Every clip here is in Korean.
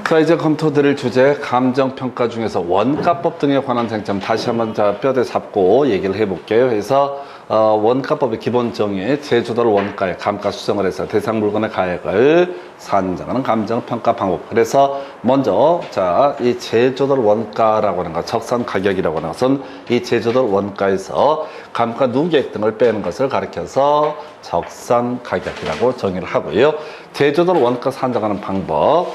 자, 이제 검토드릴 주제 감정평가 중에서 원가법 등에 관한 쟁점 다시 한번 뼈대 잡고 얘기를 해볼게요. 그래서 원가법의 기본 정의, 제조달 원가의 감가 수정을 해서 대상 물건의 가액을 산정하는 감정평가 방법. 그래서 먼저 이 제조달 원가라고 하는 것, 적산 가격이라고 하는 것은 이 제조달 원가에서 감가 누계액 등을 빼는 것을 가리켜서 적산 가격이라고 정의를 하고요. 제조달 원가 산정하는 방법.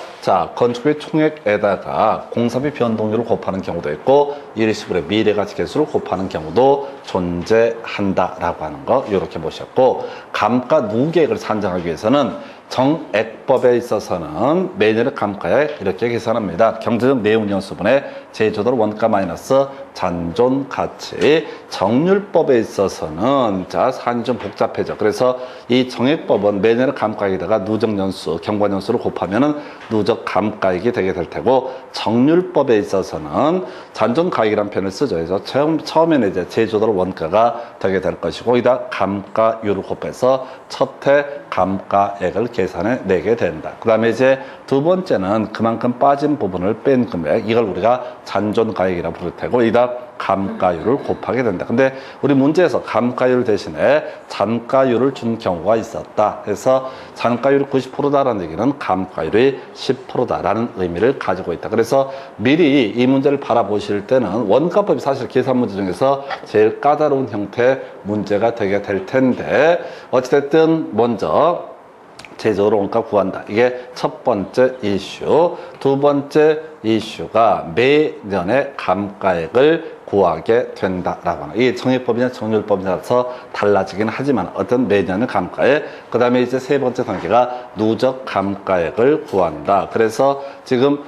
건축비 총액에다가 공사비 변동률을 곱하는 경우도 있고 일시불의 미래가치 계수를 곱하는 경우도 존재한다라고 하는 거 이렇게 보셨고, 감가 누계액을 산정하기 위해서는 정액법에 있어서는 매년의 감가액 이렇게 계산합니다. 경제적 내용연수분의 제조달 원가 마이너스 잔존가치. 정률법에 있어서는 사안이 좀 복잡해져. 그래서 이 정액법은 매년의 감가액에다가 누적연수, 경과연수를 곱하면은 누적 감가액이 되게 될 테고, 정률법에 있어서는 잔존가액이라는 표현을 쓰죠. 그래서 처음에는 이제 제조달 원가가 되게 될 것이고, 이다 감가율을 곱해서 첫해 감가액을 계산해 내게 된다. 그 다음에 이제 두 번째는 그만큼 빠진 부분을 뺀 금액, 이걸 우리가 잔존가액이라고 부를 테고, 이다 감가율을 곱하게 된다. 근데 우리 문제에서 감가율 대신에 잔가율을 준 경우가 있었다. 그래서 잔가율이 90%다라는 얘기는 감가율이 10%다라는 의미를 가지고 있다. 그래서 미리 이 문제를 바라보실 때는 원가법이 사실 계산 문제 중에서 제일 까다로운 형태의 문제가 되게 될 텐데, 어찌됐든 먼저 제조달 원가 구한다. 이게 첫 번째 이슈. 두 번째 이슈가 매년의 감가액을 구하게 된다라고 하는, 이 정액법이냐 정률법이냐서 달라지긴 하지만 어떤 매년의 감가액. 그 다음에 이제 세 번째 단계가 누적 감가액을 구한다. 그래서 지금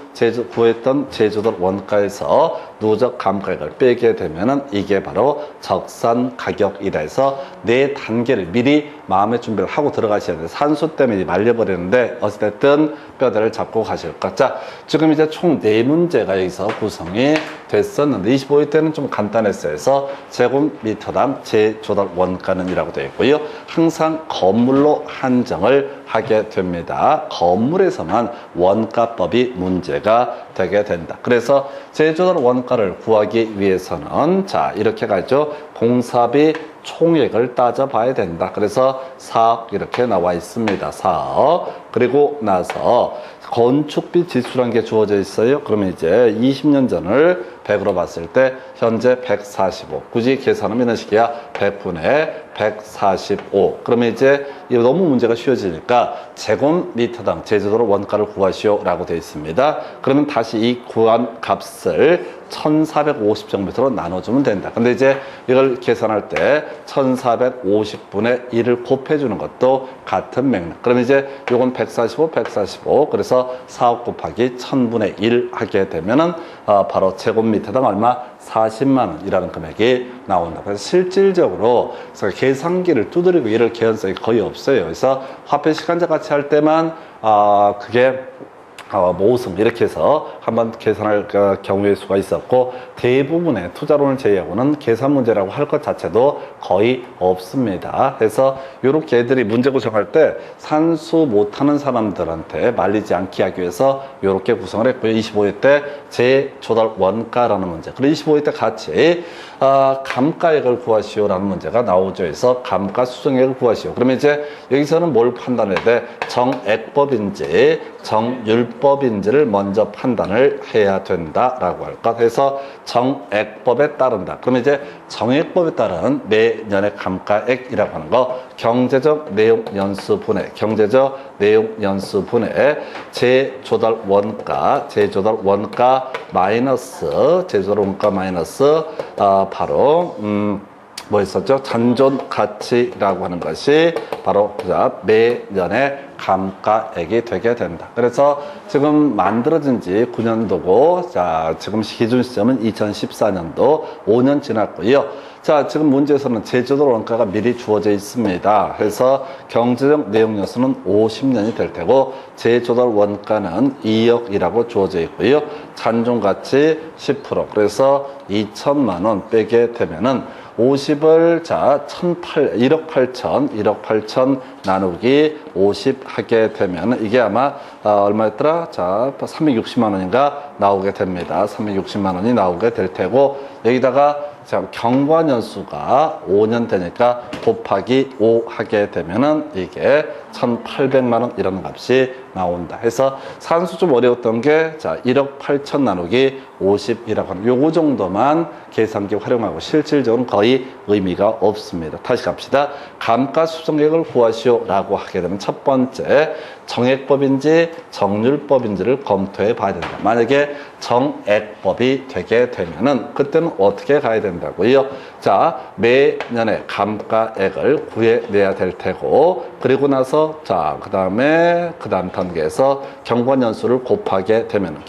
구했던 제조달 원가에서 누적 감가액을 빼게 되면은 이게 바로 적산 가격이라 해서 네 단계를 미리 마음의 준비를 하고 들어가셔야 돼요. 산수 때문에 말려버리는데 어찌됐든 뼈대를 잡고 가실 것. 자, 지금 이제 총 4문제가 여기서 구성이 됐었는데 25회 때는 좀 간단했어요. 그래서 제곱미터당 제조달 원가는 이라고 되어 있고요. 항상 건물로 한정을 하게 됩니다. 건물에서만 원가법이 문제가 되게 된다. 그래서 제조달 원가를 구하기 위해서는 이렇게 가죠. 공사비 총액을 따져봐야 된다. 그래서 4억 이렇게 나와 있습니다. 4억. 그리고 나서 건축비 지수라는 게 주어져 있어요. 그러면 이제 20년 전을 100으로 봤을 때 현재 145. 굳이 계산하면 이런 식이야. 100분의 145. 그러면 이제 너무 문제가 쉬워지니까 제곱미터당 제조달 원가를 구하시오라고 되어 있습니다. 그러면 다시 이 구한 값을 1450제곱미터로 나눠주면 된다. 근데 이제 이걸 계산할 때 1450분의 1을 곱해주는 것도 같은 맥락. 그러면 이제 요건 145, 145. 그래서 4억 곱하기 1000분의 1 하게 되면은 바로 제곱미터당 얼마? 40만원이라는 금액이 나온다. 그래서 실질적으로 계산기를 두드리고 이럴 개연성이 거의 없어요. 그래서 화폐 시간제 같이 할 때만 그게 모금 이렇게 해서 한번 계산할 경우의 수가 있었고, 대부분의 투자론을 제외하고는 계산 문제라고 할 것 자체도 거의 없습니다. 그래서 이렇게 애들이 문제 구성할 때 산수 못하는 사람들한테 말리지 않게 하기 위해서 이렇게 구성을 했고요. 25회 때 제조달 원가라는 문제, 그리고 25회 때 같이 감가액을 구하시오라는 문제가 나오죠. 그래서 감가 수정액을 구하시오. 그러면 이제 여기서는 뭘 판단해야 돼? 정액법인지 정율법인지를 먼저 판단을 해야 된다라고 할 것. 그래서 정액법에 따른다. 그러면 이제 정액법에 따른 매년의 감가액이라고 하는 거, 경제적 내용 연수분해, 경제적 내용 연수분해 제조달 원가, 제조달 원가 마이너스 제조달 원가 마이너스 바로 뭐 있었죠? 잔존 가치라고 하는 것이 바로 매년의 감가액이 되게 된다. 그래서 지금 만들어진 지 9년도고, 지금 기준 시점은 2014년도 5년 지났고요. 지금 문제에서는 제조달 원가가 미리 주어져 있습니다. 그래서 경제적 내용 요소는 50년이 될 테고, 제조달 원가는 2억이라고 주어져 있고요. 잔존 가치 10%. 그래서 2천만 원 빼게 되면은 50을 자 1억 8천 나누기 50 하게 되면 이게 아마 얼마였더라? 자 360만 원인가 나오게 됩니다. 360만 원이 나오게 될 테고 여기다가 자 경과년수가 5년 되니까 곱하기 5 하게 되면은 이게 1,800만 원 이런 값이 나온다. 해서 산수 좀 어려웠던 게 자 1억 8천 나누기 50이라고 하는 요거 정도만 계산기 활용하고 실질적으로는 거의 의미가 없습니다. 다시 갑시다. 감가수정액을 구하시오 라고 하게 되면 첫 번째 정액법인지 정률법인지를 검토해 봐야 된다. 만약에 정액법이 되게 되면은 그때는 어떻게 가야 된다고요? 자 매년의 감가액을 구해내야 될 테고 그리고 나서 자 그 다음 단계에서 경과년수를 곱하게 되면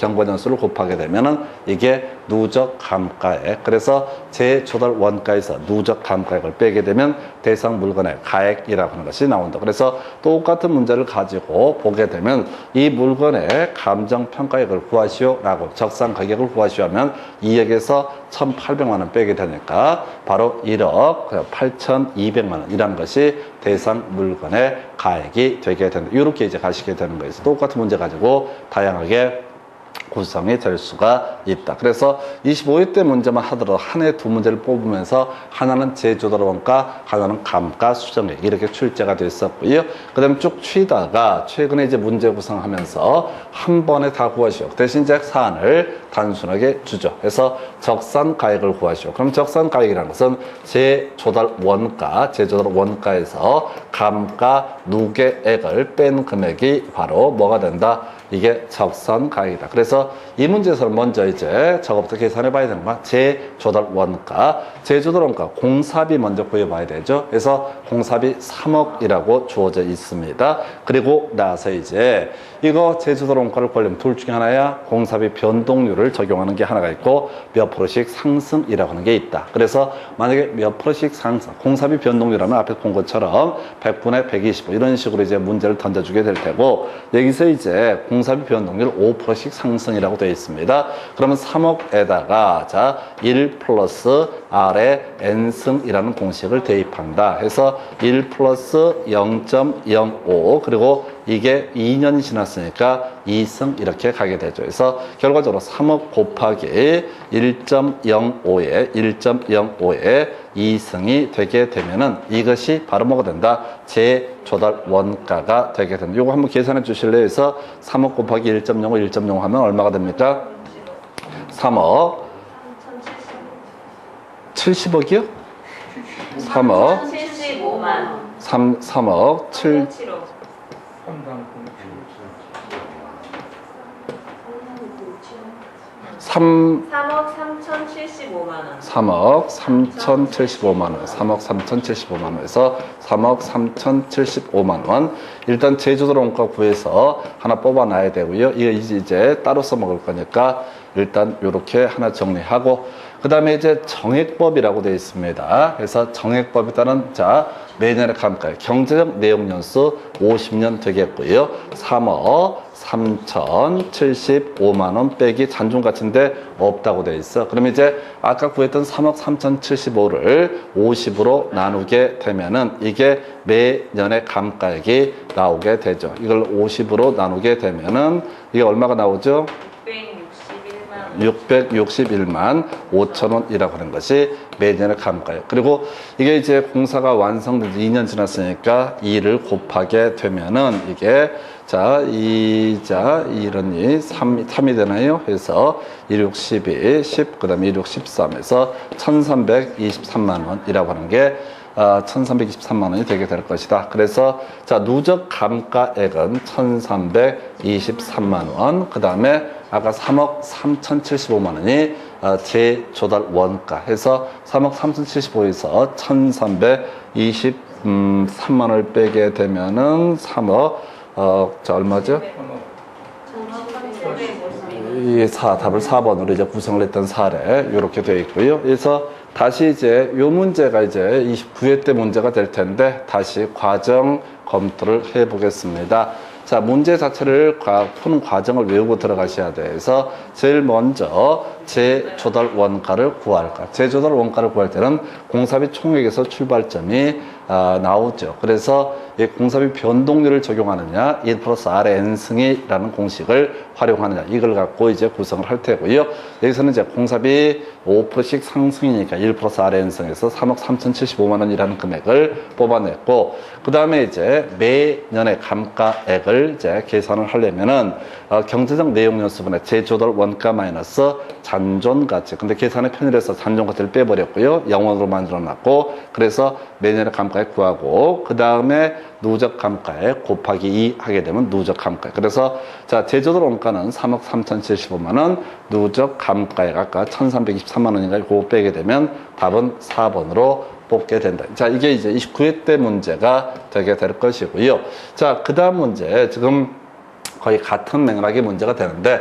은 이게 누적 감가액. 그래서 제조달 원가에서 누적 감가액을 빼게 되면 대상 물건의 가액이라고 하는 것이 나온다. 그래서 똑같은 문제를 가지고 보게 되면 이 물건의 감정평가액을 구하시오 라고 적산 가격을 구하시오 하면 이액에서 1,800만 원 빼게 되니까 바로 1억 8,200만 원 이라는 것이 대상 물건의 가액이 되게 된다. 이렇게 이제 가시게 되는 거예요. 똑같은 문제 가지고 다양하게 구성이 될 수가 있다. 그래서 25회 때 문제만 하더라도 한 해 두 문제를 뽑으면서 하나는 제조달 원가, 하나는 감가수정액 이렇게 출제가 됐었고요. 그 다음에 쭉 치다가 최근에 이제 문제 구성하면서 한 번에 다 구하시오. 대신 이제 사안을 단순하게 주죠. 그래서 적산가액을 구하시오. 그럼 적산가액이라는 것은 제조달 원가에서 감가 누계액을 뺀 금액이 바로 뭐가 된다? 이게 적산가액이다. 그래서 이 문제에서는 먼저 이제 저것부터 계산해 봐야 되는 거야. 제조달 원가. 공사비 먼저 구해봐야 되죠. 그래서 공사비 3억이라고 주어져 있습니다. 그리고 나서 이제 이거 제조달 원가를 구하려면 둘 중에 하나야 공사비 변동률을 적용하는 게 하나가 있고 몇 프로씩 상승이라고 하는 게 있다. 그래서 만약에 몇 프로씩 상승, 공사비 변동률하면 앞에 본 것처럼 100분의 125 이런 식으로 이제 문제를 던져주게 될 테고 여기서 이제 공사비 변동률 5%씩 상승이라고 되어 있습니다. 그러면 3억에다가 자 1 플러스 R의 N승이라는 공식을 대입한다. 해서 1 플러스 0.05 그리고 이게 2년이 지났으니까 2승 이렇게 가게 되죠. 그래서 결과적으로 3억 곱하기 1.05에 2승이 되게 되면은 이것이 바로 뭐가 된다? 제조달 원가가 되게 된다. 이거 한번 계산해 주실래요? 그래서 3억 곱하기 1.05 하면 얼마가 됩니까? 3억 70억이요? 3억 75만 3억 7 3억 3,075만 원. 3억 3,075만 원. 3억 3,075만 원에서 3억 3,075만 원. 일단 제조달 원가 구해서 하나 뽑아놔야 되고요. 이거 이제 따로 써먹을 거니까 일단 이렇게 하나 정리하고 그 다음에 이제 정액법이라고 되어 있습니다. 그래서 정액법에 따른 자 매년의 감가액 경제적 내용연수 50년 되겠고요. 3억 3,075만 원 빼기 잔존가치인데 없다고 되어 있어. 그럼 이제 아까 구했던 3억 3,075를 50으로 나누게 되면은 이게 매년의 감가액이 나오게 되죠. 이걸 50으로 나누게 되면은 이게 얼마가 나오죠? 661만 5천 원이라고 하는 것이 매년의 감가액. 그리고 이게 이제 공사가 완성된 지 2년 지났으니까 2를 곱하게 되면은 이게 자, 2는 2, 3이 되나요? 해서 16, 12, 10, 그 다음에 16, 13에서 1323만 원이라고 하는 게 1323만 원이 되게 될 것이다. 그래서 자 누적 감가액은 1323만 원, 그 다음에 아까 3억 3,075만 원이 제조달 원가 해서 3억 3,075에서 1,323만 원을 빼게 되면은 3억 자 얼마죠? 이 답을 4번으로 이제 구성을 했던 사례 이렇게 되어 있고요. 그래서 다시 이제 이 문제가 이제 29회 때 문제가 될 텐데 다시 과정 검토를 해 보겠습니다. 자, 문제 자체를 푸는 과정을 외우고 들어가셔야 돼서 제일 먼저 제조달 원가를 구할까. 제조달 원가를 구할 때는 공사비 총액에서 출발점이 나오죠. 그래서 이 공사비 변동률을 적용하느냐, 1 플러스 R의 N승이라는 공식을 활용하느냐, 이걸 갖고 이제 구성을 할 테고요. 여기서는 이제 공사비 5%씩 상승이니까 1 플러스 R의 N승에서 3억 3,075만 원이라는 금액을 뽑아냈고, 그 다음에 이제 매년의 감가액을 이제 계산을 하려면은 경제적 내용 요소분의 제조달 원가 마이너스 잔존 가치. 근데 계산의 편의해서 잔존 가치를 빼버렸고요. 0원으로 만들어놨고, 그래서 매년의 감가액 구하고, 그 다음에 누적 감가액 곱하기 2 하게 되면 누적 감가액. 그래서 자, 제조달 원가는 3억 3,075만 원, 누적 감가액 아까 1,323만 원인가 그거 빼게 되면 답은 4번으로 뽑게 된다. 자, 이게 이제 29회 때 문제가 되게 될 것이고요. 자, 그 다음 문제 지금 거의 같은 맥락의 문제가 되는데,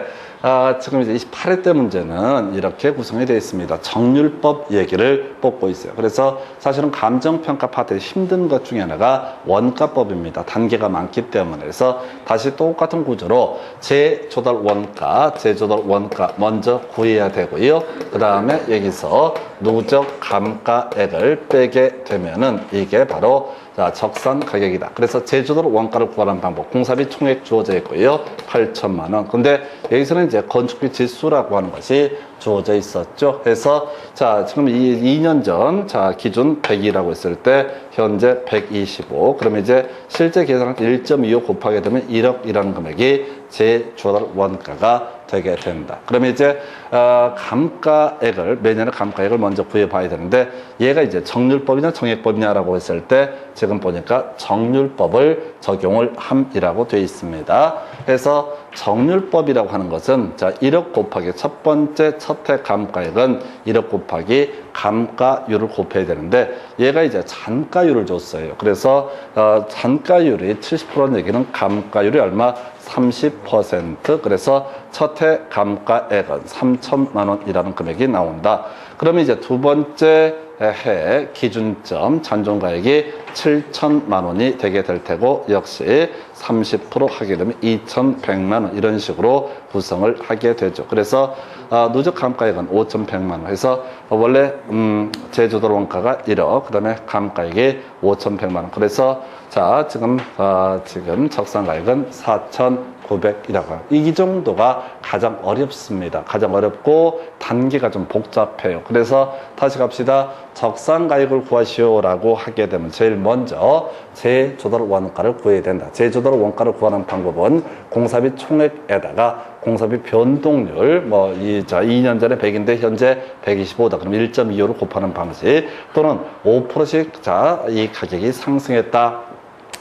지금 이제 28회 때 문제는 이렇게 구성이 되어 있습니다. 정률법 얘기를 뽑고 있어요. 그래서 사실은 감정평가 파트에 힘든 것 중에 하나가 원가법입니다. 단계가 많기 때문에. 그래서 다시 똑같은 구조로 제조달 원가 먼저 구해야 되고요. 그 다음에 여기서 누적 감가액을 빼게 되면은 이게 바로 자, 적산 가격이다. 그래서 제조달 원가를 구하는 방법, 공사비 총액 주어져 있고요. 8천만 원. 근데 여기서는 이제 건축비 지수라고 하는 것이 주어져 있었죠. 그래서 자, 지금 2년 전, 자, 기준 100이라고 했을 때 현재 125. 그러면 이제 실제 계산할 때 1.25 곱하게 되면 1억이라는 금액이 제조달 원가가 되게 된다. 그러면 이제 감가액을 매년의 감가액을 먼저 구해봐야 되는데, 얘가 이제 정률법이냐 정액법이냐라고 했을 때 지금 보니까 정률법을 적용을 함이라고 되어 있습니다. 그래서 정률법이라고 하는 것은 자, 1억 곱하기 첫 번째 첫해 감가액은 1억 곱하기 감가율을 곱해야 되는데, 얘가 이제 잔가율을 줬어요. 그래서 잔가율이 70%는 얘기는 감가율이 얼마? 30%. 그래서 첫해 감가액은 3천만 원이라는 금액이 나온다. 그러면 이제 두 번째 해 기준점 잔존가액이 7천만 원이 되게 될 테고, 역시 30% 하게 되면 2,100만 원, 이런 식으로 구성을 하게 되죠. 그래서 누적 감가액은 5,100만 원 해서 원래 제조달 원가가 1억, 그 다음에 감가액이 5,100만 원. 그래서 자, 지금 적산가액은 4,900이라고. 이 정도가 가장 어렵습니다. 가장 어렵고 단계가 좀 복잡해요. 그래서 다시 갑시다. 적산가액을 구하시오라고 하게 되면 제일 먼저 제조달 원가를 구해야 된다. 제조달 원가를 구하는 방법은 공사비 총액에다가 공사비 변동률, 2년 전에 100인데 현재 125다. 그럼 1.25를 곱하는 방식, 또는 5%씩 자, 이 가격이 상승했다.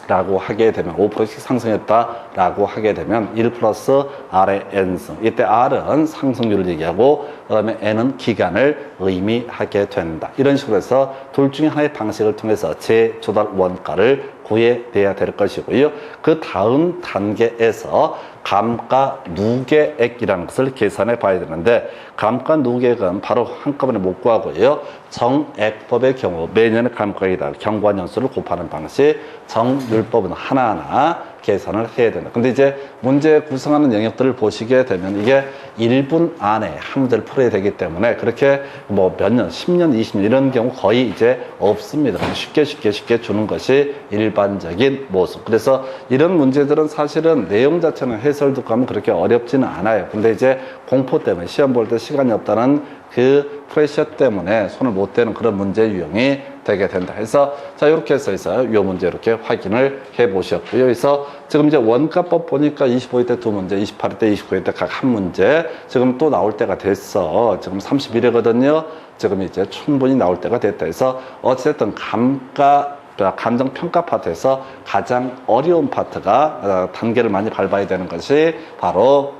라고 하게 되면 5%씩 상승했다라고 하게 되면 1 플러스 R의 N승. 이때 R은 상승률을 얘기하고, 그 다음에 N은 기간을 의미하게 된다. 이런 식으로 해서 둘 중에 하나의 방식을 통해서 제조달 원가를 구해내야 될 것이고요. 그 다음 단계에서 감가 누계액이라는 것을 계산해 봐야 되는데, 감가 누계액은 바로 한꺼번에 못 구하고요. 정액법의 경우 매년의 감가액이다. 경과년수를 곱하는 방식, 정률법은 하나하나 계산을 해야 된다. 근데 이제 문제 구성하는 영역들을 보시게 되면 이게 1분 안에 한 문제를 풀어야 되기 때문에 그렇게 뭐 몇 년, 10년, 20년 이런 경우 거의 이제 없습니다. 쉽게 주는 것이 일반적인 모습. 그래서 이런 문제들은 사실은 내용 자체는 해설 듣고 하면 그렇게 어렵지는 않아요. 근데 이제 공포 때문에 시험 볼 때 시간이 없다는 그 프레셔 때문에 손을 못 대는 그런 문제 유형이 되게 된다 해서, 자, 이렇게 해서 이 문제 이렇게 확인을 해 보셨고요. 그래서 지금 이제 원가법 보니까 25회 때 두 문제, 28회 때, 29회 때 각 한 문제, 지금 또 나올 때가 됐어. 지금 31회거든요. 지금 이제 충분히 나올 때가 됐다 해서, 어쨌든 감정평가 파트에서 가장 어려운 파트가 단계를 많이 밟아야 되는 것이 바로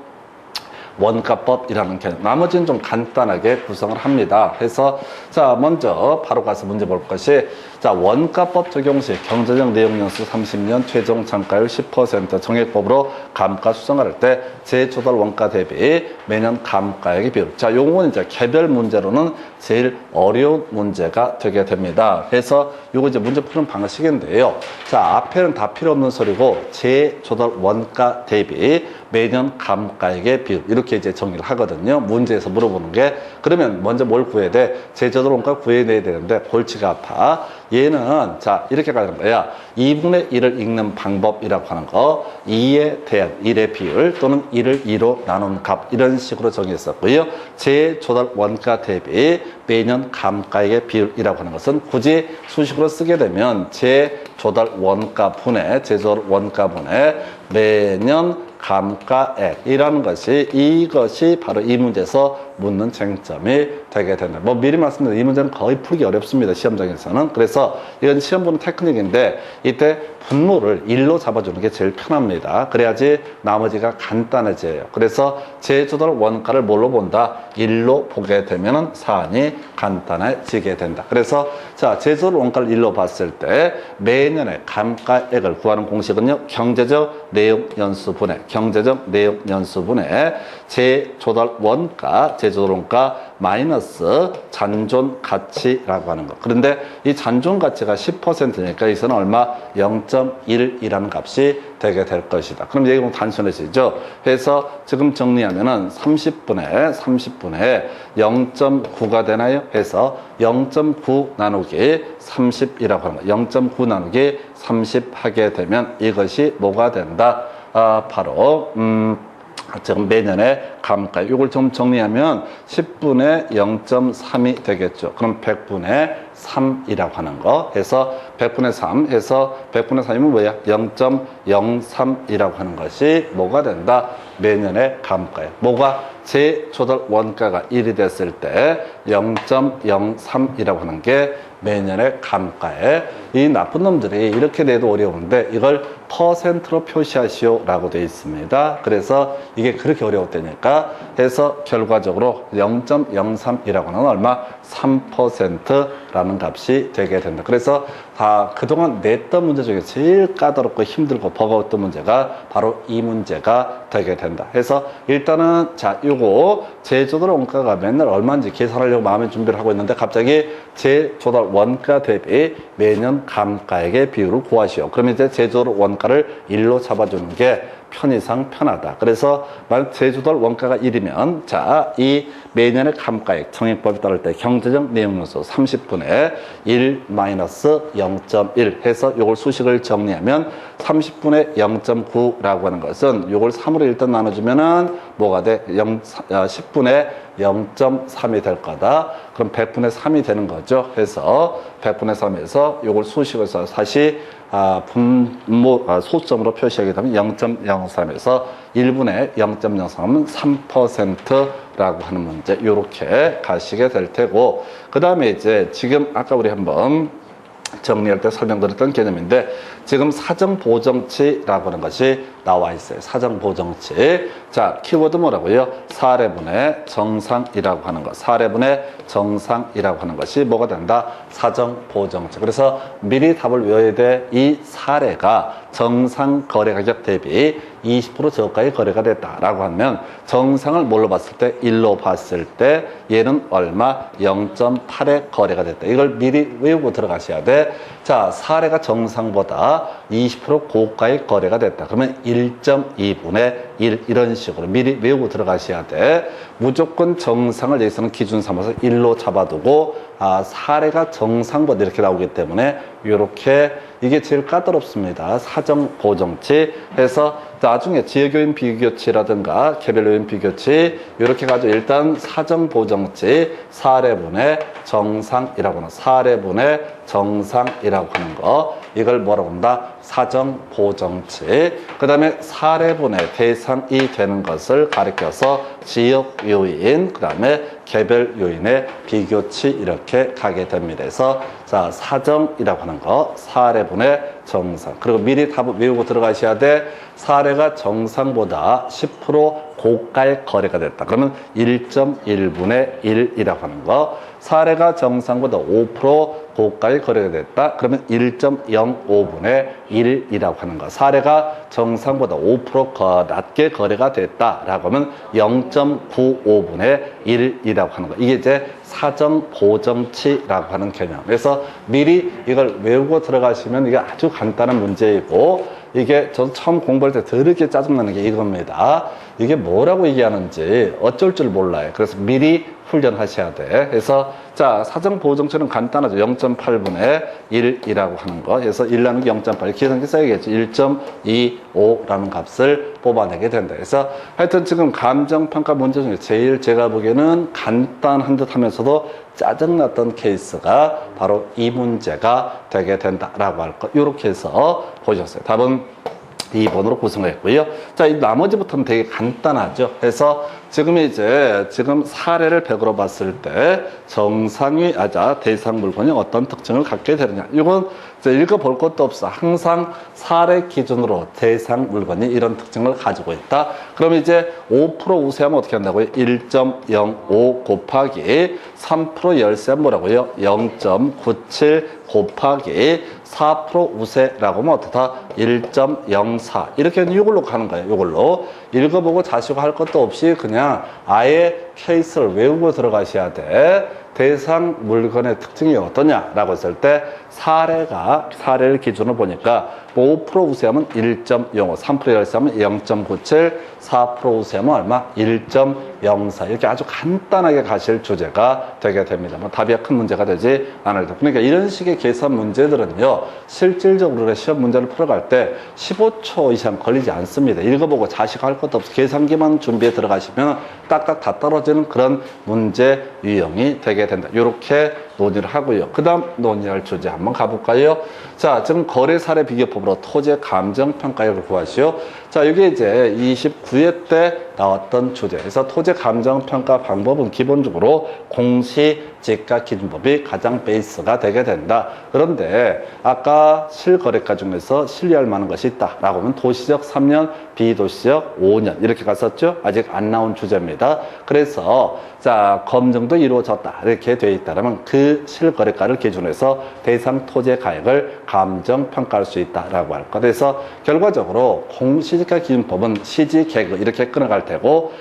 원가법이라는 개념. 나머지는 좀 간단하게 구성을 합니다. 그래서 자, 먼저 바로 가서 문제 볼 것이, 자, 원가법 적용 시 경제적 내용 연수 30년 최종 정가율 10% 정액법으로 감가 수정할 때 재조달 원가 대비 매년 감가액의 비율. 자, 요건 이제 개별 문제로는 제일 어려운 문제가 되게 됩니다. 그래서 요거 이제 문제 푸는 방식인데요. 자, 앞에는 다 필요 없는 소리고 재조달 원가 대비 매년 감가액의 비율 이렇게 이제 정의를 하거든요. 문제에서 물어보는 게. 그러면 먼저 뭘 구해야 돼? 재조달 원가 구해내야 되는데 골치가 아파. 얘는 자 이렇게 가는 거야. 2분의 1을 읽는 방법이라고 하는 거 2에 대한 1의 비율 또는 1을 2로 나눈 값 이런 식으로 정했었고요. 재조달 원가 대비 매년 감가액의 비율이라고 하는 것은 굳이 수식으로 쓰게 되면 재조달 원가분의 재조달 원가분의 매년 감가액이라는 것이 이것이 바로 이 문제에서 묻는 쟁점이 되게 된다. 뭐 미리 말씀드린 이 문제는 거의 풀기 어렵습니다. 시험장에서는. 그래서 이건 시험 보는 테크닉인데 이때 분모를 1로 잡아주는 게 제일 편합니다. 그래야지 나머지가 간단해져요. 그래서 재조달 원가를 뭘로 본다? 1로 보게 되면 사안이 간단해지게 된다. 그래서 자 재조달 원가를 1로 봤을 때 매년의 감가액을 구하는 공식은요. 경제적 내용 연수분의 경제적 내용 연수분의 재조달 원가 재조달 원가 마이너스 잔존 가치라고 하는 거. 그런데 이 잔존 가치가 10%니까 여기서는 얼마? 0.1이라는 값이 되게 될 것이다. 그럼 얘기가 단순해지죠. 그래서 지금 정리하면은 30분에 0.9가 되나요? 해서 0.9 나누기 30이라고 하는 거. 0.9 나누기 30 하게 되면 이것이 뭐가 된다? 바로 지금 매년의 감가 이걸 좀 정리하면 10분의 0.3이 되겠죠. 그럼 100분의 3이라고 하는 거 해서 100분의 3 해서 100분의 3이면 뭐야? 0.03이라고 하는 것이 뭐가 된다? 매년의 감가예요. 뭐가? 재조달 원가가 1이 됐을 때 0.03이라고 하는 게 매년의 감가에 이 나쁜 놈들이 이렇게 돼도 어려운데 이걸 퍼센트로 표시하시오 라고 되어 있습니다. 그래서 이게 그렇게 어려웠다니까 해서 결과적으로 0.03이라고 하는 얼마? 3%라는 값이 되게 된다. 그래서 다 그동안 냈던 문제 중에 제일 까다롭고 힘들고 버거웠던 문제가 바로 이 문제가 되게 된다. 해서 일단은 자 요거 재조달 원가가 맨날 얼마인지 계산하려고 마음의 준비를 하고 있는데 갑자기 재조달 원가 대비 매년 감가액의 비율을 구하시오. 그러면 이제 재조달 원가를 1로 잡아주는 게 편의상 편하다. 그래서 만약 재조달 원가가 1이면 자, 이 매년의 감가액 정액법에 따를 때 경제적 내용 요소 30분의 1 마이너스 0.1 해서 요걸 수식을 정리하면 30분의 0.9라고 하는 것은 요걸 3으로 일단 나눠주면은 뭐가 돼? 10분의 0.3이 될 거다. 그럼 100분의 3이 되는 거죠. 그래서 100분의 3에서 요걸 수식을 써서 다시 소점으로 표시하게 되면 0.03에서 1분의 0.03은 3%라고 하는 문제 요렇게 가시게 될 테고 그 다음에 이제 지금 아까 우리 한번 정리할 때 설명드렸던 개념인데 지금 사정보정치라고 하는 것이 나와 있어요. 사정보정치. 자, 키워드 뭐라고요? 사례분의 정상이라고 하는 것. 사례분의 정상이라고 하는 것이 뭐가 된다? 사정보정치. 그래서 미리 답을 외워야 돼. 이 사례가 정상 거래 가격 대비 20% 저가의 거래가 됐다라고 하면 정상을 뭘로 봤을 때? 1로 봤을 때 얘는 얼마? 0.8의 거래가 됐다. 이걸 미리 외우고 들어가셔야 돼. 자, 사례가 정상보다 20% 고가의 거래가 됐다. 그러면 1.2분의 1 이런 식으로 미리 외우고 들어가셔야 돼. 무조건 정상을 여기서는 기준 삼아서 1로 잡아두고 사례가 정상보다 이렇게 나오기 때문에 이렇게 이게 제일 까다롭습니다. 사정보정치 해서 나중에 지역요인 비교치라든가 개별요인 비교치 이렇게 가지고 일단 사정보정치 사례분의 정상이라고 하는 사례분의 정상이라고 하는 거 이걸 뭐라고 한다? 사정보정치. 그 다음에 사례분의 대상이 되는 것을 가리켜서 지역요인 그 다음에 개별요인의 비교치 이렇게 가게 됩니다. 그래서 자, 사정이라고 하는 거, 사례분의 정상. 그리고 미리 답을 외우고 들어가셔야 돼. 사례가 정상보다 10% 고가의 거래가 됐다. 그러면 1.1분의 1이라고 하는 거. 사례가 정상보다 5% 고가의 거래가 됐다. 그러면 1.05분의 1이라고 하는 거. 사례가 정상보다 5% 낮게 거래가 됐다라고 하면 0.95분의 1이라고 하는 거. 이게 이제 사정 보정치라고 하는 개념. 그래서 미리 이걸 외우고 들어가시면 이게 아주 간단한 문제이고, 이게 저 처음 공부할 때 더럽게 짜증나는 게 이겁니다. 이게 뭐라고 얘기하는지 어쩔 줄 몰라요. 그래서 미리 훈련하셔야 돼. 그래서 자, 사정 보정치는 간단하죠. 0.8분의 1이라고 하는 거. 그래서 1 나누기 0.8. 계산기 써야겠죠. 1.25라는 값을 뽑아내게 된다. 그래서 하여튼 지금 감정평가 문제 중에 제일 제가 보기에는 간단한 듯 하면서도 짜증났던 케이스가 바로 이 문제가 되게 된다라고 할 거. 이렇게 해서 보셨어요. 답은 2번으로 구성을 했고요. 자, 이 나머지부터는 되게 간단하죠. 그래서 지금 사례를 100으로 봤을 때 정상이 대상 물건이 어떤 특징을 갖게 되느냐. 이건 읽어볼 것도 없어. 항상 사례 기준으로 대상 물건이 이런 특징을 가지고 있다. 그럼 이제 5% 우세하면 어떻게 한다고요? 1.05 곱하기 3% 열세하면 뭐라고요? 0.97 곱하기 4% 우세라고 하면 어떻다? 1.04 이렇게 이걸로 가는 거예요. 이걸로 읽어보고 자시고 할 것도 없이 그냥 아예 케이스를 외우고 들어가셔야 돼. 대상 물건의 특징이 어떠냐라고 했을 때 사례를 기준으로 보니까 5% 우세하면 1.05, 3% 열세하면 0.97, 4% 우세하면 얼마? 1.04 이렇게 아주 간단하게 가실 주제가 되게 됩니다. 뭐 답이 큰 문제가 되지 않을 때. 그러니까 이런 식의 계산 문제들은요, 실질적으로 시험 문제를 풀어갈 때 15초 이상 걸리지 않습니다. 읽어보고 자식할 것도 없어. 계산기만 준비해 들어가시면 딱딱 다 떨어지는 그런 문제 유형이 되게 된다. 이렇게 논의를 하고요. 그 다음 논의할 주제 한번 가볼까요? 자, 지금 거래 사례 비교법으로 토지의 감정평가액을 구하시오. 자, 이게 이제 29회 때 나왔던 주제. 그래서 토지 감정평가 방법은 기본적으로 공시지가 기준법이 가장 베이스가 되게 된다. 그런데 아까 실거래가 중에서 신뢰할 만한 것이 있다라고 하면 도시적 3년, 비도시적 5년 이렇게 갔었죠. 아직 안 나온 주제입니다. 그래서 자, 검증도 이루어졌다 이렇게 되어 있다면 그 실거래가를 기준으로 해서 대상 토지의 가액을 감정평가할 수 있다라고 할 것. 그래서 결과적으로 공시지가 기준법은 시지 개그 이렇게 끊어갈 테고,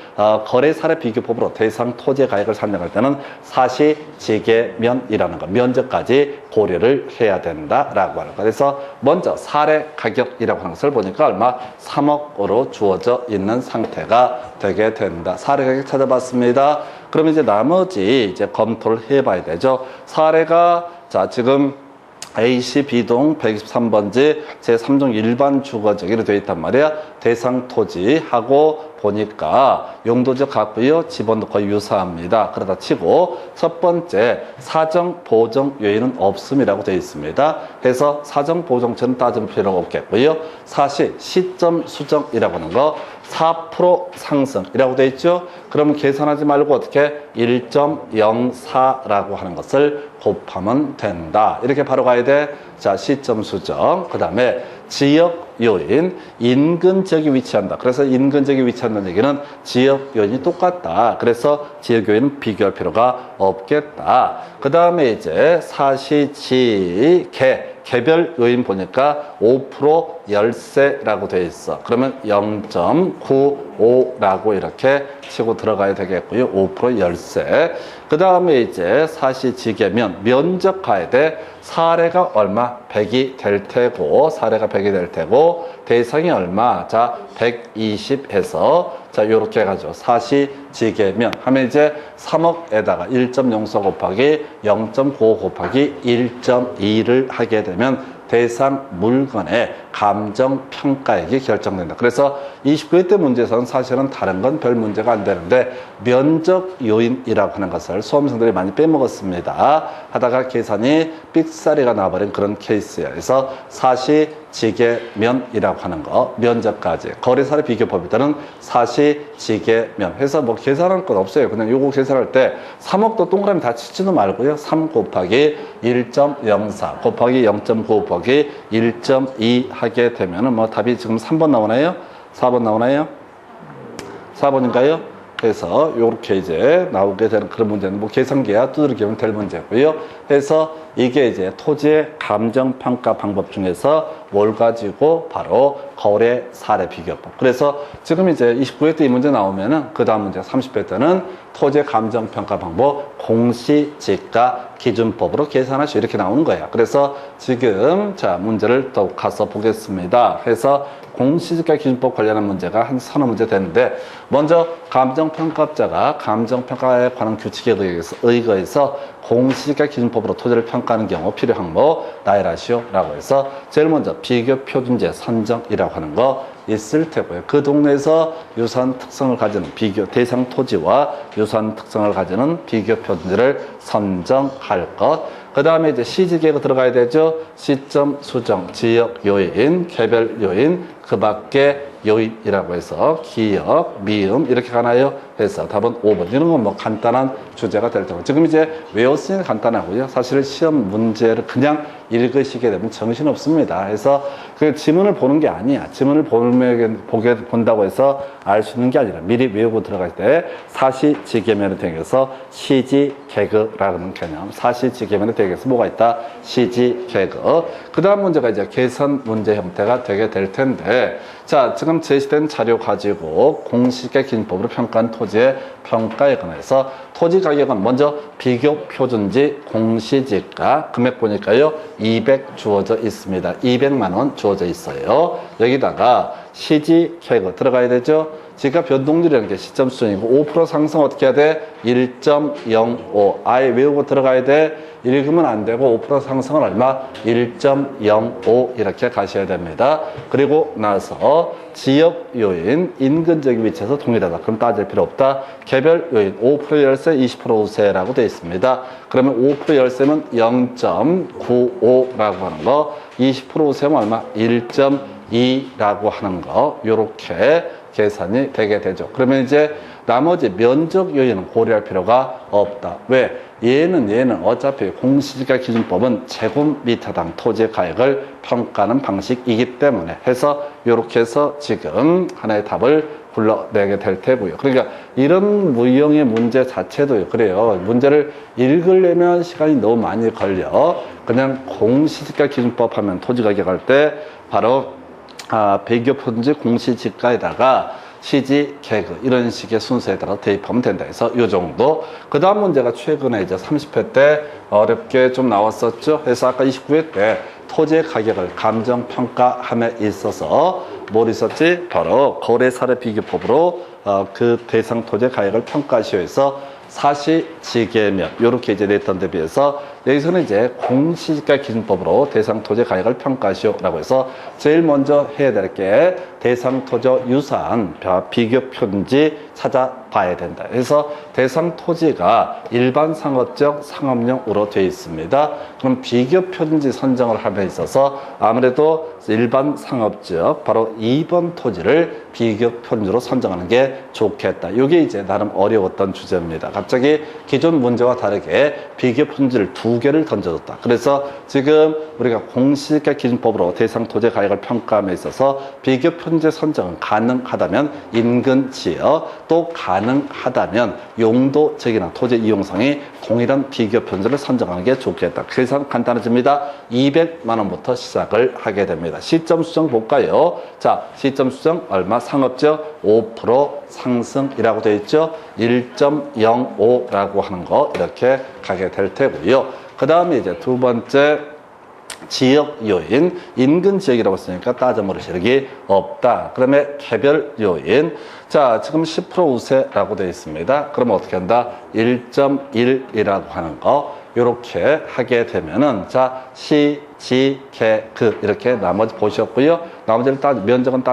거래 사례 비교법으로 대상 토지의 가액을 산정할 때는 사시지계면이라는 거, 면적까지 고려를 해야 된다라고 하는 것. 그래서 먼저 사례 가격이라고 하는 것을 보니까 얼마? 3억으로 주어져 있는 상태가 되게 된다. 사례 가격 찾아봤습니다. 그러면 이제 나머지 이제 검토를 해봐야 되죠. 사례가 자, 지금 A씨 B동 123번지 제3종 일반 주거지역으로 되어 있단 말이야. 대상 토지하고 보니까 용도적 같고요. 지번도 거의 유사합니다. 그러다 치고 첫 번째 사정 보정 요인은 없음이라고 되어 있습니다. 그래서 사정 보정처는 따질 필요가 없겠고요. 사실 시점 수정이라고 하는 거 4% 상승이라고 되어 있죠. 그러면 계산하지 말고 어떻게 1.04라고 하는 것을 곱하면 된다. 이렇게 바로 가야 돼. 자, 시점 수정. 그 다음에 지역 요인, 인근 지역이 위치한다. 그래서 인근 지역이 위치한다는 얘기는 지역 요인이 똑같다. 그래서 지역 요인은 비교할 필요가 없겠다. 그 다음에 이제 사시지계 개별 요인 보니까 5% 열세라고 되어 있어. 그러면 0.95라고 이렇게 치고 들어가야 되겠고요. 5% 열세. 그 다음에 이제 사시지계면 면적 가야 돼. 사례가 얼마? 100이 될 테고, 사례가 100이 될 테고, 대상이 얼마? 자, 120해서, 자, 요렇게 해가지고, 사시지계면 하면 이제 3억에다가 1.04 곱하기 0.95 곱하기 1.2를 하게 되면 대상 물건의 감정평가액이 결정된다. 그래서 29회 때 문제에서는 사실은 다른 건 별 문제가 안 되는데 면적 요인이라고 하는 것을 수험생들이 많이 빼먹었습니다. 하다가 계산이 삑사리가 나버린 그런 케이스예요. 그래서 사시지계면이라고 하는 거, 면적까지. 거래사례 비교법일 때는 사시지계면 해서 뭐 계산할 건 없어요. 그냥 요거 계산할 때 3억도 동그라미 다 치지도 말고요. 3 곱하기 1.04 곱하기 0.9 곱하기 1.2 하게 되면은 뭐 답이 지금 3번 나오나요? 4번 나오나요? 4번인가요? 그래서 요렇게 이제 나오게 되는 그런 문제는 뭐 계산기야 두드리기면 될 문제고요. 그래서 이게 이제 토지의 감정평가 방법 중에서 뭘 가지고 바로 거래 사례 비교법. 그래서 지금 이제 29회 때 이 문제 나오면은 그 다음 문제 30회 때는 토지의 감정평가 방법 공시지가 기준법으로 계산하시오 이렇게 나오는 거야. 그래서 지금 자 문제를 또 가서 보겠습니다. 그래서 공시지가 기준법 관련한 문제가 한 서너 문제 되는데 먼저 감정평가업자가 감정평가에 관한 규칙에 의거해서 공시지가 기준법으로 토지를 평가하는 경우 필요 항목 나열하시오라고 해서 제일 먼저 비교표준제 선정이라고 하는 거 있을 테고요. 그 동네에서 유사한 특성을 가지는 비교 대상 토지와 유사한 특성을 가지는 비교표준제를 선정할 것. 그 다음에 이제 시지계가 들어가야 되죠. 시점 수정, 지역 요인, 개별 요인, 그 밖에 요인이라고 해서 기역, 미음 이렇게 가나요? 해서 답은 5번. 이런 건 뭐 간단한 주제가 될 테고. 지금 이제 외웠으니 간단하고요. 사실 시험 문제를 그냥 읽으시게 되면 정신없습니다. 그래서 그 지문을 보는 게 아니야. 지문을 본다고 해서 알 수 있는 게 아니라 미리 외우고 들어갈 때 사시지계면에 대해서 시지개그라는 개념. 사시지계면에 대해서 뭐가 있다? 시지개그. 그 다음 문제가 이제 계산 문제 형태가 되게 될 텐데 자, 지금 제시된 자료 가지고 공시지가 기준법으로 평가한 토지의 평가에 관해서 토지 가격은 먼저 비교 표준지 공시지가 금액 보니까요 200 주어져 있습니다. 200만 원 주어져 있어요. 여기다가 시지개그 들어가야 되죠. 지가 변동률이라는 게 시점 수준이고 5% 상승 어떻게 해야 돼? 1.05 아예 외우고 들어가야 돼. 읽으면 안 되고 5% 상승은 얼마? 1.05 이렇게 가셔야 됩니다. 그리고 나서 지역 요인 인근적인 위치에서 동일하다. 그럼 따질 필요 없다. 개별 요인 5% 열세 20% 우세라고 되어 있습니다. 그러면 5% 열세는 0.95라고 하는 거 20% 우세면 얼마? 1.2라고 하는 거 요렇게 계산이 되게 되죠. 그러면 이제 나머지 면적 요인은 고려할 필요가 없다. 왜? 얘는 어차피 공시지가 기준법은 제곱미터당 토지 가액을 평가하는 방식이기 때문에 해서 이렇게 해서 지금 하나의 답을 불러내게 될 테고요. 그러니까 이런 무형의 문제 자체도요. 그래요. 문제를 읽으려면 시간이 너무 많이 걸려. 그냥 공시지가 기준법 하면 토지 가격 할 때 바로 비교표준지 공시지가에다가 시지개그 이런 식의 순서에 따라 대입하면 된다 해서 이 정도. 그 다음 문제가 최근에 이제 30회 때 어렵게 좀 나왔었죠. 그래서 아까 29회 때 토지의 가격을 감정평가함에 있어서 뭘 있었지? 바로 거래사례 비교법으로 그 대상 토지의 가격을 평가시오 해서 사시지계면 이렇게 이제 냈던 데 비해서 여기서는 이제 공시지가 기준법으로 대상 토지 가격을 평가하시오라고 해서 제일 먼저 해야 될 게 대상 토지 유사한 비교 표준지 찾아봐야 된다. 그래서 대상 토지가 일반 상업적 상업용으로 되어 있습니다. 그럼 비교 표준지 선정을 함에 있어서 아무래도 일반 상업적 바로 2번 토지를 비교 표준지로 선정하는 게 좋겠다. 이게 이제 나름 어려웠던 주제입니다. 갑자기 기존 문제와 다르게 비교 표준지를 2개를 던져줬다. 그래서 지금 우리가 공시지가 기준법으로 대상 토지 가격을 평가함에 있어서 비교 표준지 선정은 가능하다면 인근 지역 또 가능하다면 용도적이나 토지 이용성이 동일한 비교 표준지를 선정하는 게 좋겠다. 계산 간단해집니다. 200만 원부터 시작을 하게 됩니다. 시점 수정 볼까요? 자, 시점 수정 얼마? 상업적 5% 상승이라고 되어 있죠. 1.05라고 하는 거 이렇게 가게 될 테고요. 그 다음에 이제 두 번째 지역 요인, 인근 지역이라고 했으니까 따져 물으실 게 없다. 그다음에 개별 요인. 자, 지금 10% 우세라고 되어 있습니다. 그러면 어떻게 한다? 1.1이라고 하는 거. 요렇게 하게 되면은, 자, 지, 개, 그 이렇게 나머지 보셨고요. 나머지를 면적은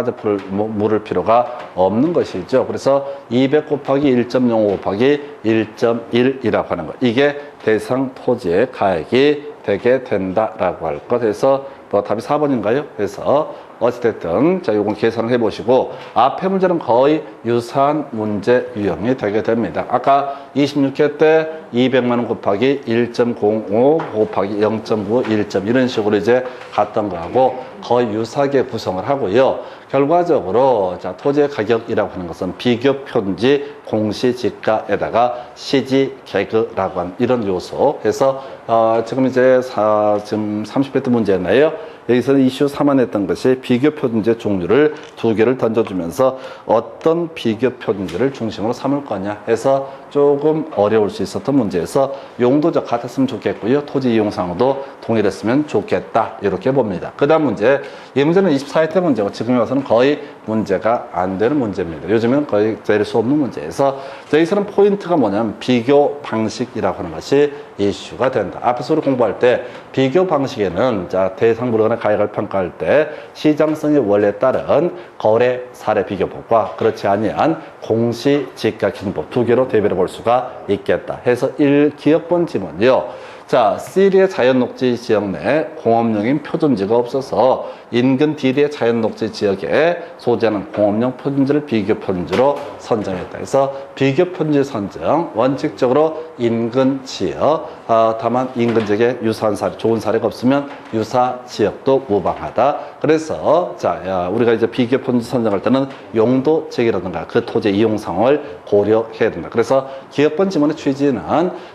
물을 필요가 없는 것이죠. 그래서 200 곱하기 1.05 곱하기 1.1이라고 하는 거. 이게 대상 토지의 가액이 되게 된다라고 할 것. 그래서 뭐 답이 4번인가요? 그래서 어찌됐든 자 요건 계산을 해보시고 앞에 문제는 거의 유사한 문제 유형이 되게 됩니다. 아까 26회 때 200만 원 곱하기 1.05 곱하기 0.9 1. 이런 식으로 이제 갔던 거하고 거의 유사하게 구성을 하고요. 결과적으로 자 토지의 가격이라고 하는 것은 비교 편지 공시지가에다가 시지 개그라고 하는 이런 요소. 그래서 지금 이제 지금 30회 때 문제였나요? 여기서는 이슈 3안 했던 것이 비교 표준제 종류를 2개를 던져주면서 어떤 비교 표준제를 중심으로 삼을 거냐 해서 조금 어려울 수 있었던 문제에서 용도적 같았으면 좋겠고요. 토지 이용상도 동일했으면 좋겠다. 이렇게 봅니다. 그 다음 문제. 이 문제는 24회 때 문제고 지금 와서는 거의 문제가 안 되는 문제입니다. 요즘은 거의 될 수 없는 문제에서 여기서는 포인트가 뭐냐면 비교 방식이라고 하는 것이 이슈가 된다. 앞에서 우리 공부할 때 비교 방식에는 자 대상 물건의 가액을 평가할 때 시장성의 원리에 따른 거래 사례 비교법과 그렇지 아니한 공시지가 기준법 2개로 대비해 볼 수가 있겠다. 해서 1기억본 지문이요. 자, C리의 자연녹지 지역 내 공업용인 표준지가 없어서 인근 D리의 자연녹지 지역에 소재하는 공업용 표준지를 비교 표준지로 선정했다. 그래서 비교 표준지 선정 원칙적으로 인근 지역, 다만 인근 지역에 유사한 사례, 좋은 사례가 없으면 유사 지역도 무방하다. 그래서 자, 우리가 이제 비교 표준지 선정할 때는 용도 지역이라든가 그 토지 이용 상황을 고려해야 된다. 그래서 기업본 지문의 취지는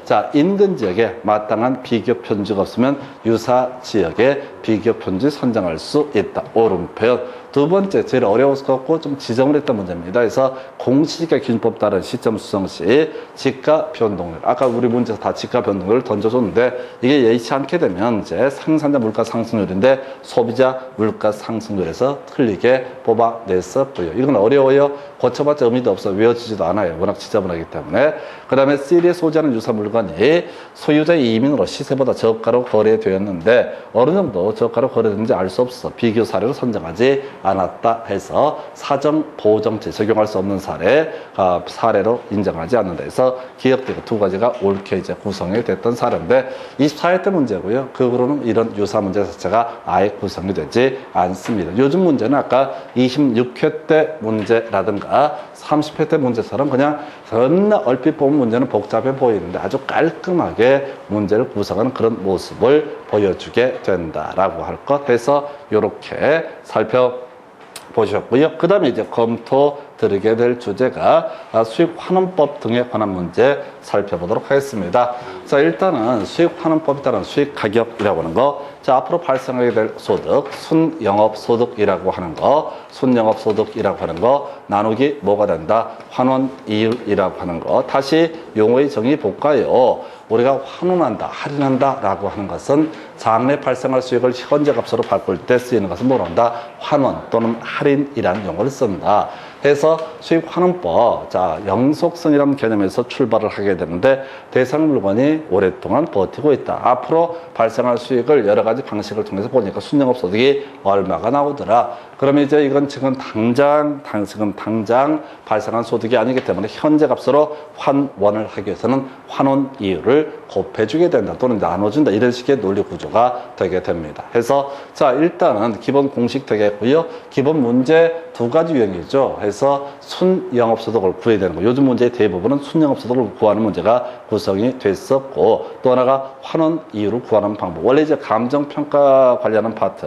자, 인근 지역에 마땅한 비교 표준지가 없으면 유사 지역에 비교 표준지 선정할 수 있다. 옳은 표현. 두 번째, 제일 어려웠을 것 같고 좀 지정을 했던 문제입니다. 그래서 공시지가 기준법 따른 시점 수정 시 지가 변동률. 아까 우리 문제에서 다 지가 변동률을 던져줬는데 이게 예의치 않게 되면 이제 생산자 물가 상승률인데 소비자 물가 상승률에서 틀리게 뽑아냈었고요. 이건 어려워요. 고쳐봤자 의미도 없어. 외워지지도 않아요. 워낙 지저분하기 때문에. 그 다음에 C리에 소재하는 유사 물건이 소유자의 이민으로 시세보다 저가로 거래되었는데 어느 정도 저가로 거래되는지 알 수 없어. 비교 사례로 선정하지 않았다 해서 사정 보호정치 적용할 수 없는 사례로 인정하지 않는다 해서 기억되고 2가지가 옳게 이제 구성이 됐던 사례인데 24회 때 문제고요. 그 후로는 이런 유사 문제 자체가 아예 구성이 되지 않습니다. 요즘 문제는 아까 26회 때 문제라든가 30회 때 문제처럼 그냥 존나 얼핏 보면 문제는 복잡해 보이는데 아주 깔끔하게 문제를 구성하는 그런 모습을 보여주게 된다라고 할 것 해서 이렇게 살펴보셨고요. 그 다음에 이제 검토 드리게 될 주제가 수익환원법 등에 관한 문제 살펴보도록 하겠습니다. 자, 일단은 수익환원법에 따른 수익가격이라고 하는 거, 자, 앞으로 발생하게 될 소득, 순영업소득이라고 하는 거, 순영업소득이라고 하는 거, 나누기 뭐가 된다? 환원이율이라고 하는 거. 다시 용어의 정의 볼까요? 우리가 환원한다, 할인한다 라고 하는 것은 장래 발생할 수익을 현재 값으로 바꿀 때 쓰이는 것은 뭐라 한다? 환원 또는 할인이라는 용어를 쓴다. 해서 수익환원법, 자, 영속성이라는 개념에서 출발을 하게 되는데 대상 물건이 오랫동안 버티고 있다. 앞으로 발생할 수익을 여러 가지 방식을 통해서 보니까 순영업소득이 얼마가 나오더라. 그러면 이제 이건 지금 당장 발생한 소득이 아니기 때문에 현재 값으로 환원을 하기 위해서는 환원 이율을 곱해주게 된다. 또는 나눠준다. 이런 식의 논리 구조가 되게 됩니다. 해서 자, 일단은 기본 공식 되겠고요. 기본 문제 2가지 유형이죠. 해서 순영업소득을 구해야 되는 거. 요즘 문제의 대부분은 순영업소득을 구하는 문제가 구성이 됐었고 또 하나가 환원 이율을 구하는 방법. 원래 이제 감정평가 관련한 파트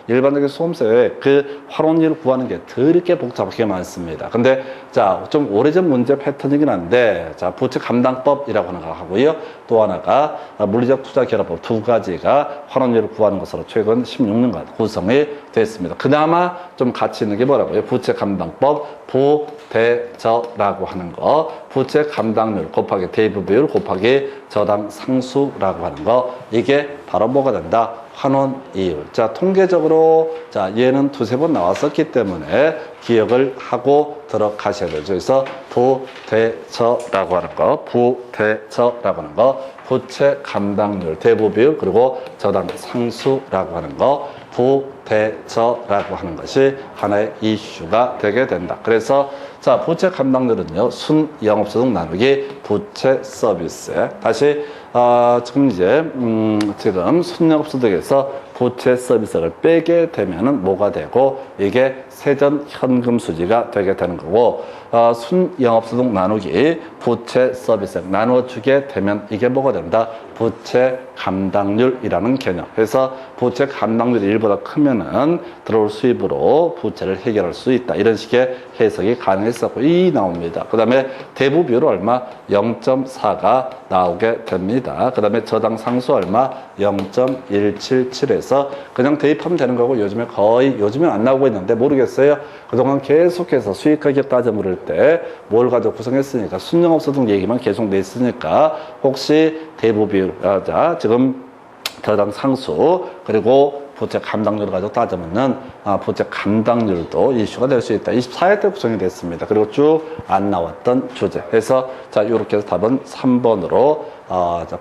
일반적인 수험생에 그 환원 이율을 구하는 게 더럽게 복잡하게 많습니다. 근데 자, 좀 오래전 문제 패턴이긴 한데 자, 부채 감당법이라고 하는 거 하고요. 또 하나가 물리적 투자 결합법 2가지가 환원율을 구하는 것으로 최근 16년간 구성이 됐습니다. 그나마 좀 가치 있는 게 뭐라고요? 부채 감당법 부대저라고 하는 거, 부채 감당률 곱하기 대부 비율 곱하기 저당 상수라고 하는 거, 이게 바로 뭐가 된다? 환원이율. 자, 통계적으로 자, 얘는 두세 번 나왔었기 때문에 기억을 하고 들어가셔야 되죠. 그래서 부대처라고 하는 거, 부대처라고 하는 거, 부채 감당률, 대부 비율, 그리고 저당 상수라고 하는 거, 부대처라고 하는 것이 하나의 이슈가 되게 된다. 그래서 자, 부채 감당률은요, 순 영업소득 나누기 부채 서비스. 다시 지금 이제 지금 순 영업소득에서 부채 서비스를 빼게 되면은 뭐가 되고 이게 세전 현금 수지가 되게 되는 거고 순 영업소득 나누기 부채 서비스 나눠주게 되면 이게 뭐가 된다? 부채 감당률이라는 개념. 그래서 부채 감당률이 1보다 크면은 들어올 수입으로 부채를 해결할 수 있다. 이런 식의 해석이 가능했었고 이 나옵니다. 그 다음에 대부 비율 얼마? 0.4가 나오게 됩니다. 그 다음에 저당 상수 얼마? 0.177에서 그냥 대입하면 되는 거고 요즘엔 안 나오고 있는데 모르겠어요. 그동안 계속해서 수익 가격 따져 물을 때 뭘 가지고 구성했으니까 순영업소득 얘기만 계속 냈으니까 혹시 대부 비율 자 지금 저당 상수 그리고 부채 감당률을 가지고 따져보면 부채 감당률도 이슈가 될 수 있다. 24회 때 구성이 됐습니다. 그리고 쭉 안 나왔던 주제. 그래서 자 이렇게 해서 답은 3번으로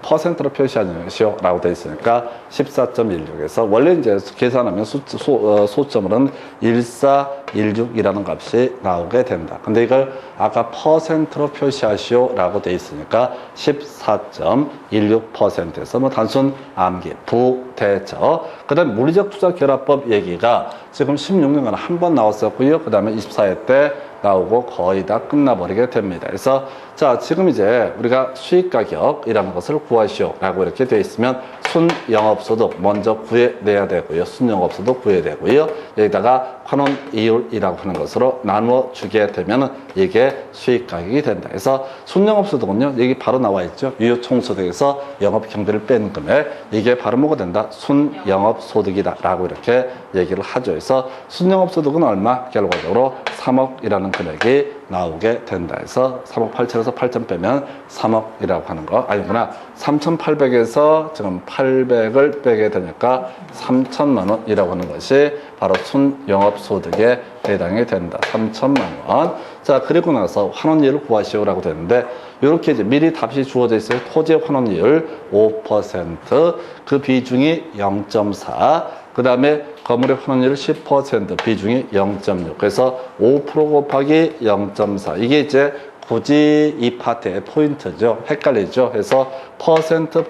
퍼센트로 표시하시오 라고 되어 있으니까 14.16에서 원래 이제 계산하면 소점은 1416이라는 값이 나오게 된다. 근데 이걸 아까 퍼센트로 표시하시오 라고 되어 있으니까 14.16%에서 뭐 단순 암기, 부대처. 그 다음 물리적 투자 결합법 얘기가 지금 16년간 한 번 나왔었고요. 그 다음에 24회 때 나오고 거의 다 끝나버리게 됩니다. 그래서 자 지금 이제 우리가 수익가격이라는 것을 구하시오 라고 이렇게 되어 있으면 순영업소득 먼저 구해내야 되고요. 순영업소득 구해야 되고요. 여기다가 환원이율이라고 하는 것으로 나누어 주게 되면 이게 수익가격이 된다. 그래서 순영업소득은요. 여기 바로 나와 있죠. 유효총소득에서 영업경비를 뺀 금액 이게 바로 뭐가 된다? 순영업소득이다 라고 이렇게 얘기를 하죠. 그래서 순영업소득은 얼마? 결과적으로 3억이라는 금액이 나오게 된다. 해서 3억 8천에서 8천 빼면 3억이라고 하는 거 아니구나. 3,800에서 지금 800을 빼게 되니까 3천만 원이라고 하는 것이 바로 순영업소득에 해당이 된다. 3천만 원. 자, 그리고 나서 환원이율을 구하시오라고 되는데 이렇게 이제 미리 답이 주어져 있어요. 토지 환원이율 5%, 그 비중이 0.4. 그 다음에 건물의 환원율 10%, 비중이 0.6. 그래서 5% 곱하기 0.4. 이게 이제 굳이 이 파트의 포인트죠. 헷갈리죠. 그래서 퍼센트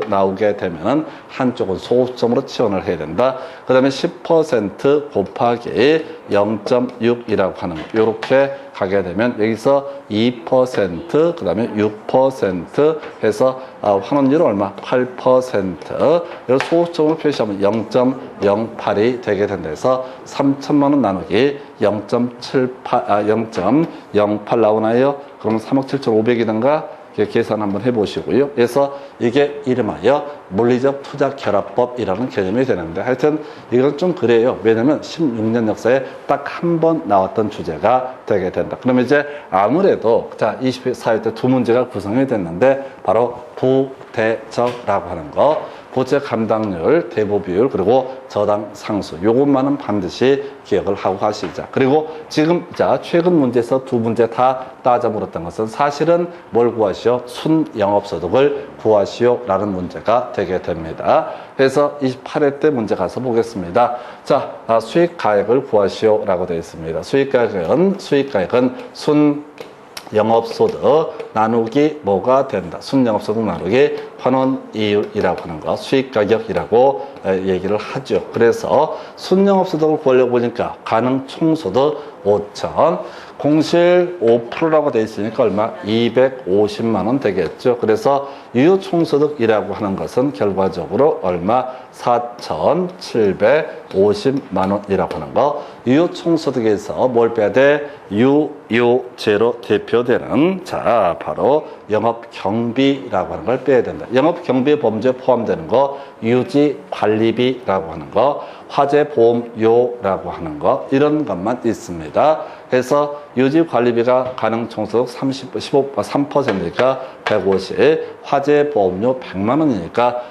나오게 되면은 한쪽은 소수점으로 치환을 해야 된다. 그 다음에 10% 곱하기 0.6이라고 하는 거. 이렇게 가게 되면 여기서 2%, 그 다음에 6% 해서 환원율은 얼마? 8%. 이걸 소수점으로 표시하면 0.08이 되게 된다 해서 3천만 원 나누기 0.08 나오나요? 그럼 3억 7,500이든가 계산 한번 해보시고요. 그래서 이게 이름하여 물리적 투자 결합법이라는 개념이 되는데 하여튼 이건 좀 그래요. 왜냐면 16년 역사에 딱 한 번 나왔던 주제가 되게 된다. 그러면 이제 아무래도 자 24회 때 두 문제가 구성이 됐는데 바로 부대적라고 하는 거, 부채 감당률, 대부 비율, 그리고 저당 상수. 요것만은 반드시 기억을 하고 가시자. 그리고 지금 자 최근 문제에서 두 문제 다 따져 물었던 것은 사실은 뭘 구하시오? 순영업소득을 구하시오라는 문제가 되게 됩니다. 그래서 28회 때 문제 가서 보겠습니다. 자, 수익가액을 구하시오라고 되어 있습니다. 수익가액은 순영업소득 나누기 뭐가 된다. 순영업소득 나누기 환원이율이라고 하는 거, 수익가격이라고 얘기를 하죠. 그래서 순영업소득을 구하려고 보니까 가능 총소득 5천, 공실 5%라고 되어 있으니까 얼마? 250만 원 되겠죠. 그래서 유효총소득이라고 하는 것은 결과적으로 얼마? 4,750만 원이라고 하는 거. 유효총소득에서 뭘 빼야 돼? 유효제로 대표되는 자 바로 영업경비라고 하는 걸 빼야 된다. 영업경비 범주에 포함되는 거 유지관리비라고 하는 거, 화재보험료라고 하는 거 이런 것만 있습니다. 그래서 유지관리비가 가능총소득 3%니까 150, 화재보험료 100만 원이니까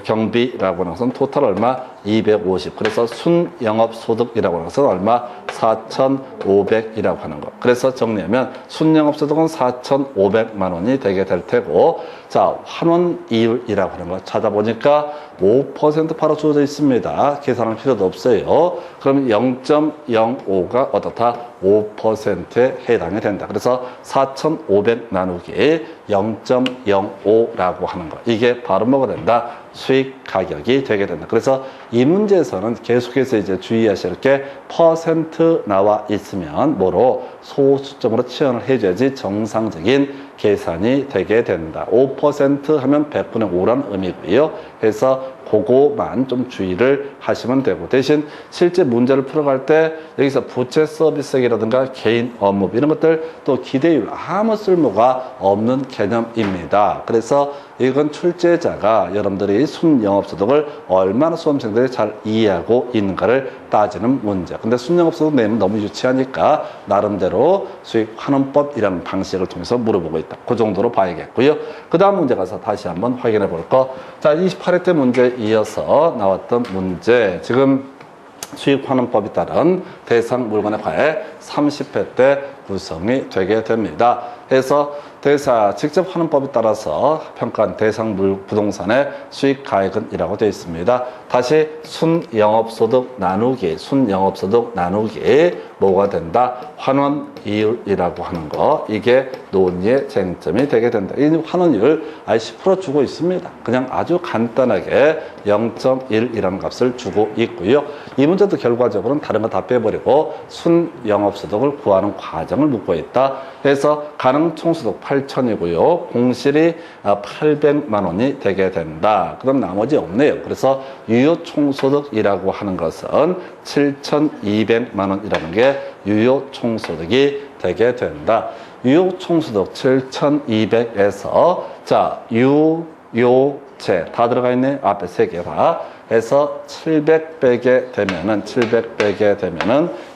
경비라고 하는 것은 토탈 얼마? 250. 그래서 순영업소득이라고 하는 것은 얼마? 4,500이라고 하는 거. 그래서 정리하면 순영업소득은 4,500만 원이 되게 될 테고, 자, 환원 이율이라고 하는 거 찾아보니까 5% 바로 주어져 있습니다. 계산할 필요도 없어요. 그럼 0.05가 어떻다? 5%에 해당이 된다. 그래서 4,500 나누기 0.05라고 하는 거. 이게 바로 뭐가 된다? 수익 가격이 되게 된다. 그래서 이 문제에서는 계속해서 이제 주의하실 게 퍼센트 나와 있으면 뭐로 소수점으로 치환을 해줘야지 정상적인 계산이 되게 된다. 5% 하면 100분의 5란 의미고요. 그래서 그거만 좀 주의를 하시면 되고, 대신 실제 문제를 풀어갈 때 여기서 부채 서비스액이라든가 개인 업무 이런 것들 또 기대율 아무 쓸모가 없는 개념입니다. 그래서 이건 출제자가 여러분들이 순영업소득을 얼마나 수험생들이 잘 이해하고 있는가를 따지는 문제. 근데 순영업소득 내면 너무 유치하니까 나름대로 수익 환원법이라는 방식을 통해서 물어보고 있다. 그 정도로 봐야겠고요. 그 다음 문제 가서 다시 한번 확인해 볼 거. 자, 28회 때 문제 이어서 나왔던 문제. 지금 수익환원법에 따른 대상 물건의 과액 30회 때 구성이 되게 됩니다. 그래서 직접 환원법에 따라서 평가한 대상 부동산의 수익 가액은 이라고 되어 있습니다. 다시 순영업소득 나누기 뭐가 된다? 환원 이율이라고 하는 거. 이게 논의의 쟁점이 되게 된다. 이 환원이율 10% 주고 있습니다. 그냥 아주 간단하게 0.1이라는 값을 주고 있고요. 이 문제도 결과적으로는 다른 거 다 빼버리고 순영업소득을 구하는 과정을 묻고 있다. 그래서 가능 총소득 8,000이고요. 공실이 800만 원이 되게 된다. 그럼 나머지 없네요. 그래서 유효 총소득이라고 하는 것은 7,200만 원이라는 게 유효 총소득이 되게 된다. 유효 총소득 7,200에서 자, 유효세 다 들어가 있네. 앞에 세 개 다. 해서 700 빼게 되면은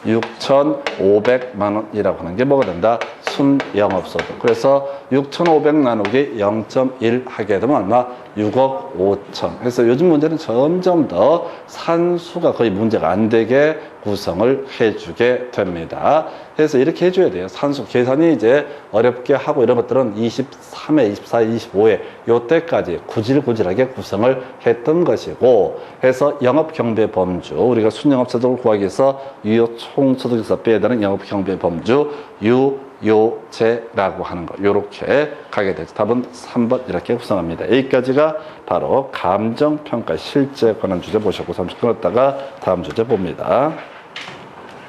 6,500만 원이라고 하는 게 뭐가 된다? 순영업소득. 그래서 6,500 나누기 0.1 하게 되면 얼마? 6억 5천. 그래서 요즘 문제는 점점 더 산수가 거의 문제가 안 되게 구성을 해주게 됩니다. 그래서 이렇게 해줘야 돼요. 산수 계산이 이제 어렵게 하고 이런 것들은 23회, 24회, 25회 요때까지 구질구질하게 구성을 했던 것이고, 그래서 영업경비 범주, 우리가 순영업소득을 구하기 위해서 유효 총소득에서 빼야 되는 영업경비 범주 유효제라고 하는 거, 요렇게 가게 되죠. 답은 3번 이렇게 구성합니다. 여기까지가 바로 감정평가 실제 관한 주제 보셨고 30분 끊었다가 다음 주제 봅니다.